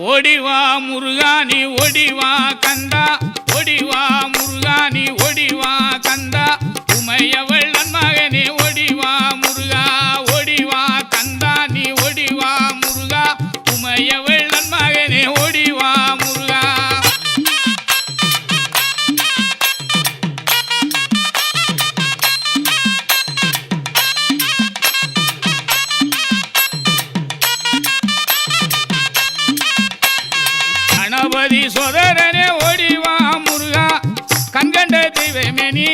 ஓடிவா முருகானி ஓடிவா கந்தா ஓடிவா முருகானி ஓடிவா கந்தா உமையவள் நன்மகனே ஓடிவா முருகா ஓடிவா கந்தா நீ ஓடிவா முருகா உமையவள் நன்மகனே ஓடிவா முருகா கணபதி சோதரனே ஓடிவா முருகா கண்கண்ட தெய்வமே நீ